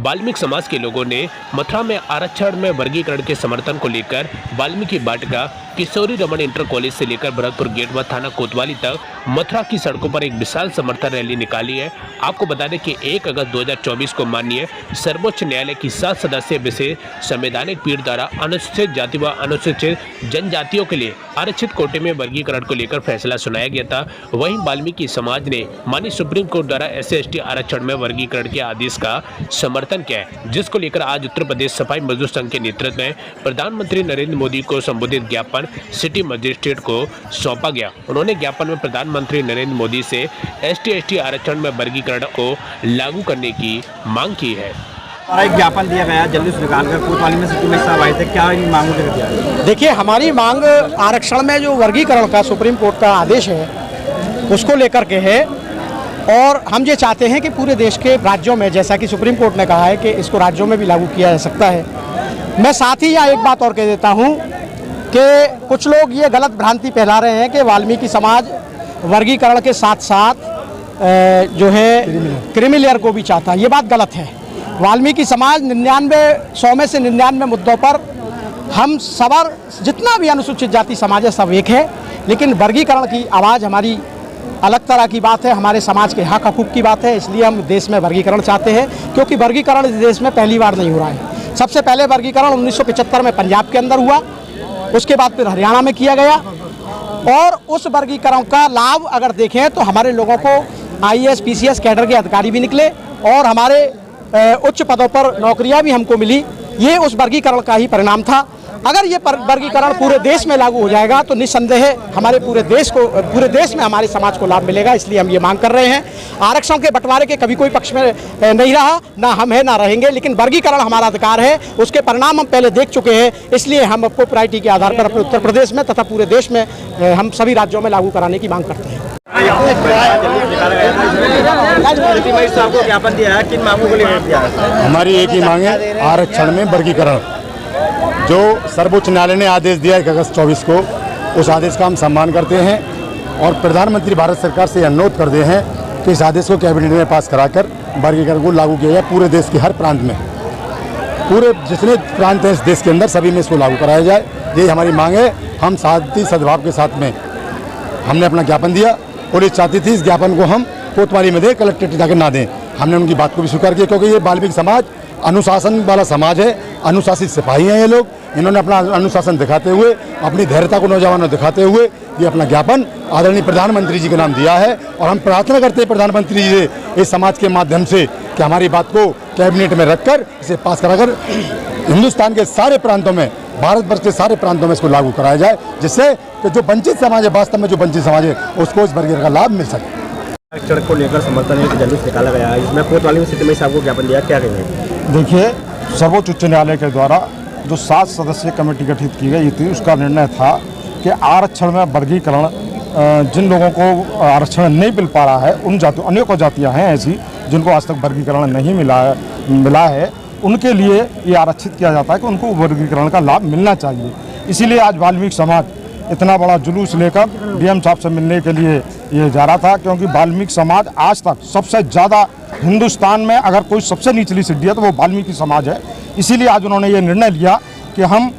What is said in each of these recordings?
वाल्मीकि समाज के लोगों ने मथुरा में आरक्षण में वर्गीकरण के समर्थन को लेकर वाल्मीकि वाटिका, किशोरी रमन इंटर कॉलेज से लेकर भरतपुर गेट व थाना कोतवाली तक मथुरा की सड़कों पर एक विशाल समर्थन रैली निकाली है। आपको बता दें कि 1 अगस्त 2024 को माननीय सर्वोच्च न्यायालय की 7 सदस्यीय विशेष संवैधानिक पीठ द्वारा अनुसूचित जाति व अनुसूचित जनजातियों के लिए आरक्षित कोटे में वर्गीकरण को लेकर फैसला सुनाया गया था। वहीं वाल्मीकि समाज ने माननीय सुप्रीम कोर्ट द्वारा SC/ST आरक्षण में वर्गीकरण के आदेश का समर्थन किया है, जिसको लेकर आज उत्तर प्रदेश सफाई मजदूर संघ के नेतृत्व में प्रधानमंत्री नरेंद्र मोदी को संबोधित ज्ञापन सिटी मजिस्ट्रेट को सौंपा गया। उन्होंने ज्ञापन में प्रधानमंत्री नरेंद्र मोदी से SC/ST आरक्षण में वर्गीकरण को लागू करने की मांग की है। एक ज्ञापन दिया गया जुलूस निकालकर कोतवाली में सिटी में साहब आए थे, क्या इन मांगों के दिया? देखिए, हमारी मांग आरक्षण में जो वर्गीकरण का सुप्रीम कोर्ट का आदेश है उसको लेकर के है, और हम ये चाहते हैं कि पूरे देश के राज्यों में, जैसा कि सुप्रीम कोर्ट ने कहा है कि इसको राज्यों में भी लागू किया जा सकता है। मैं साथ ही यहाँ एक बात और कह देता हूँ कि कुछ लोग ये गलत भ्रांति फैला रहे हैं कि वाल्मीकि समाज वर्गीकरण के साथ साथ जो है क्रीमी को भी चाहता है। ये बात गलत है। वाल्मीकि समाज 100 में से 99 मुद्दों पर हम सबर, जितना भी अनुसूचित जाति समाज है सब एक है, लेकिन वर्गीकरण की आवाज़ हमारी अलग तरह की बात है, हमारे समाज के हक हकूक़ की बात है। इसलिए हम देश में वर्गीकरण चाहते हैं, क्योंकि वर्गीकरण इस देश में पहली बार नहीं हो रहा है। सबसे पहले वर्गीकरण 1975 में पंजाब के अंदर हुआ, उसके बाद फिर हरियाणा में किया गया, और उस वर्गीकरण का लाभ अगर देखें तो हमारे लोगों को IAS PCS कैडर के अधिकारी भी निकले और हमारे उच्च पदों पर नौकरियां भी हमको मिली। ये उस वर्गीकरण का ही परिणाम था। अगर ये वर्गीकरण पूरे देश में लागू हो जाएगा तो निस्संदेह हमारे पूरे देश में हमारे समाज को लाभ मिलेगा। इसलिए हम ये मांग कर रहे हैं। आरक्षण के बंटवारे के कभी कोई पक्ष में नहीं रहा, ना हम है ना रहेंगे, लेकिन वर्गीकरण हमारा अधिकार है, उसके परिणाम हम पहले देख चुके हैं। इसलिए हम आपको प्रायोरिटी के आधार पर अपने उत्तर प्रदेश में तथा पूरे देश में हम सभी राज्यों में लागू कराने की मांग करते हैं। ज्ञापन दिया है, किन मांगों को लेकर दिया है? हमारी एक ही मांग है, आरक्षण में वर्गीकरण। जो सर्वोच्च न्यायालय ने आदेश दिया 1 अगस्त 24 को, उस आदेश का हम सम्मान करते हैं और प्रधानमंत्री भारत सरकार से अनुरोध करते हैं कि इस आदेश को कैबिनेट में पास कराकर वर्गीकरण को लागू किया जाए पूरे देश के हर प्रांत में। पूरे जितने प्रांत हैं इस देश के अंदर सभी में इसको लागू कराया जाए, ये हमारी मांग है। हम शांति सद्भाव के साथ में हमने अपना ज्ञापन दिया। पुलिस चाहती थी इस ज्ञापन को हम कोतवाली में दें, कलेक्ट्रेट जाकर ना दें। हमने उनकी बात को भी स्वीकार किया, क्योंकि ये वाल्मीकि समाज अनुशासन वाला समाज है, अनुशासित सिपाही हैं ये लोग। इन्होंने अपना अनुशासन दिखाते हुए, अपनी धैर्यता को नौजवानों दिखाते हुए ये अपना ज्ञापन आदरणीय प्रधानमंत्री जी के नाम दिया है। और हम प्रार्थना करते हैं प्रधानमंत्री जी से इस समाज के माध्यम से कि हमारी बात को कैबिनेट में रखकर इसे पास कराकर हिंदुस्तान के सारे प्रांतों में, भारतवर्ष के सारे प्रांतों में इसको लागू कराया जाए, जिससे कि जो वंचित समाज है, वास्तव में जो वंचित समाज है, उसको इस वर्गीकरण का लाभ मिल सके। आरक्षण को लेकर समर्थन में जुलूस निकाला गया, इसमें कोतवाली में सिटी में साहब को ज्ञापन दिया, क्या कहेंगे? देखिए, सर्वोच्च उच्च न्यायालय के द्वारा जो 7 सदस्यीय कमेटी गठित की गई थी, उसका निर्णय था कि आरक्षण में वर्गीकरण, जिन लोगों को आरक्षण नहीं मिल पा रहा है, उन जातियों, अनेकों जातियाँ हैं ऐसी जिनको आज तक वर्गीकरण नहीं मिला है, उनके लिए ये आरक्षित किया जाता है कि उनको वर्गीकरण का लाभ मिलना चाहिए। इसीलिए आज वाल्मीकि समाज इतना बड़ा जुलूस लेकर DM साहब से मिलने के लिए ये जा रहा था, क्योंकि वाल्मीकि समाज आज तक सबसे ज़्यादा हिंदुस्तान में अगर कोई सबसे निचली सीढ़ी है तो वो वाल्मीकि समाज है। इसीलिए आज उन्होंने ये निर्णय लिया कि हम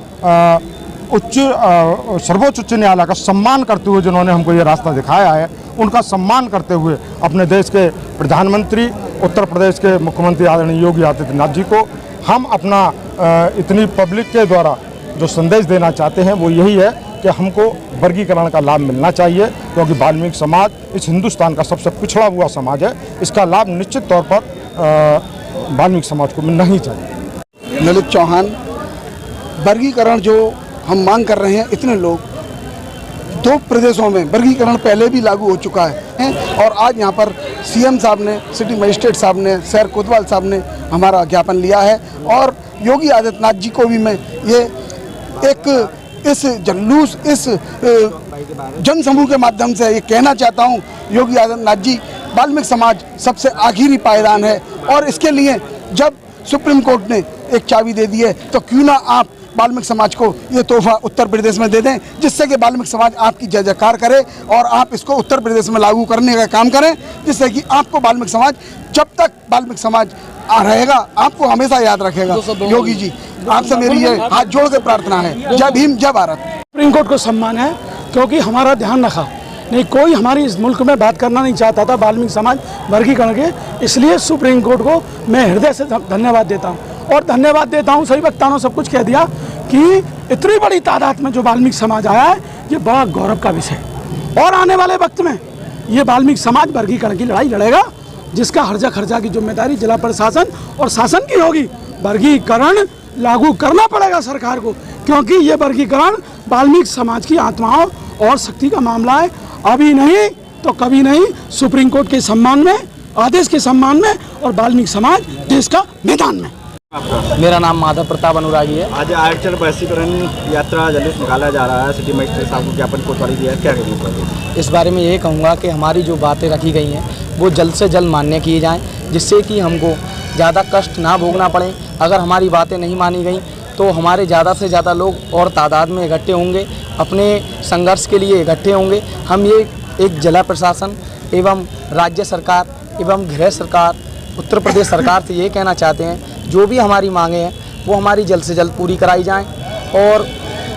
सर्वोच्च उच्च न्यायालय का सम्मान करते हुए, जिन्होंने हमको ये रास्ता दिखाया है, उनका सम्मान करते हुए अपने देश के प्रधानमंत्री, उत्तर प्रदेश के मुख्यमंत्री आदरणीय योगी आदित्यनाथ जी को हम अपना इतनी पब्लिक के द्वारा जो संदेश देना चाहते हैं वो यही है कि हमको वर्गीकरण का लाभ मिलना चाहिए, क्योंकि वाल्मीकि समाज इस हिंदुस्तान का सबसे पिछड़ा हुआ समाज है। इसका लाभ निश्चित तौर पर वाल्मीकि समाज को मिलना ही चाहिए। ललित चौहान, वर्गीकरण जो हम मांग कर रहे हैं, इतने लोग 2 प्रदेशों में वर्गीकरण पहले भी लागू हो चुका है, और आज यहाँ पर CM साहब ने, सिटी मजिस्ट्रेट साहब ने, शहर कोतवाल साहब ने हमारा ज्ञापन लिया है। और योगी आदित्यनाथ जी को भी मैं ये एक इस जुलूस, इस जनसमूह के माध्यम से ये कहना चाहता हूँ, योगी आदित्यनाथ जी, वाल्मीकि समाज सबसे आखिरी पायदान है, और इसके लिए जब सुप्रीम कोर्ट ने एक चाबी दे दी है तो क्यों ना आप वाल्मीकि समाज को ये तोहफा उत्तर प्रदेश में दे दें, जिससे कि वाल्मीकि समाज आपकी जय जयकार करे और आप इसको उत्तर प्रदेश में लागू करने का काम करें, जिससे कि आपको वाल्मीकि समाज, जब तक वाल्मीकि समाज रहेगा, आपको हमेशा याद रखेगा। योगी जी, आपसे मेरी ये हाथ जोड़ के प्रार्थना है। जय भीम, जय भारत। सुप्रीम कोर्ट को सम्मान है क्योंकि हमारा ध्यान रखा, नहीं कोई हमारी इस मुल्क में बात करना नहीं चाहता था वाल्मीकि समाज वर्गीकरण के, इसलिए सुप्रीम कोर्ट को मैं हृदय से धन्यवाद देता हूँ। और धन्यवाद देता हूँ, सभी वक्ताओं ने सब कुछ कह दिया कि इतनी बड़ी तादाद में जो वाल्मीकि समाज आया है, ये बड़ा गौरव का विषय है। और आने वाले वक्त में ये वाल्मीकि समाज वर्गीकरण की लड़ाई लड़ेगा, जिसका हर्जा खर्चा की जिम्मेदारी जिला प्रशासन और शासन की होगी। वर्गीकरण लागू करना पड़ेगा सरकार को, क्योंकि ये वर्गीकरण वाल्मीकि समाज की आत्माओं और शक्ति का मामला है। अभी नहीं तो कभी नहीं, सुप्रीम कोर्ट के सम्मान में, आदेश के सम्मान में, और वाल्मीकि समाज देश का मैदान में। मेरा नाम माधव प्रताप अनुरागी है। आज आरक्षण बहिष्करण यात्रा जुलूस निकाला जा रहा है, सिटी मजिस्ट्रेट साहब को ज्ञापन कोतवाली दिया है, क्या कहेंगे? इस बारे में ये कहूँगा कि हमारी जो बातें रखी गई हैं वो जल्द से जल्द मान्य किए जाएं, जिससे कि हमको ज़्यादा कष्ट ना भोगना पड़े। अगर हमारी बातें नहीं मानी गई तो हमारे ज़्यादा से ज़्यादा लोग और तादाद में इकट्ठे होंगे, अपने संघर्ष के लिए इकट्ठे होंगे। हम ये एक जिला प्रशासन एवं राज्य सरकार एवं गृह सरकार, उत्तर प्रदेश सरकार से ये कहना चाहते हैं, जो भी हमारी मांगे हैं वो हमारी जल्द से जल्द पूरी कराई जाएं। और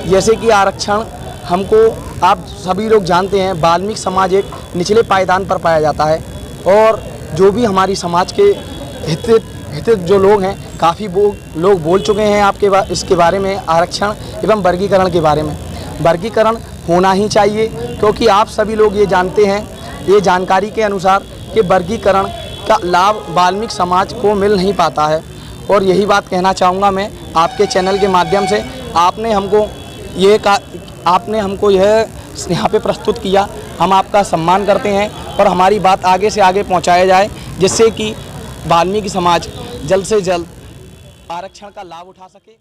जैसे कि आरक्षण, हमको आप सभी लोग जानते हैं वाल्मीकि समाज एक निचले पायदान पर पाया जाता है, और जो भी हमारी समाज के हित जो लोग हैं, काफ़ी लोग बोल चुके हैं इसके बारे में, आरक्षण एवं वर्गीकरण के बारे में। वर्गीकरण होना ही चाहिए, क्योंकि आप सभी लोग ये जानते हैं, ये जानकारी के अनुसार कि वर्गीकरण का लाभ वाल्मीकि समाज को मिल नहीं पाता है। और यही बात कहना चाहूँगा मैं आपके चैनल के माध्यम से, आपने हमको यह यहाँ पे प्रस्तुत किया, हम आपका सम्मान करते हैं और हमारी बात आगे से आगे पहुँचाया जाए, जिससे कि वाल्मीकि समाज जल्द से जल्द आरक्षण का लाभ उठा सके।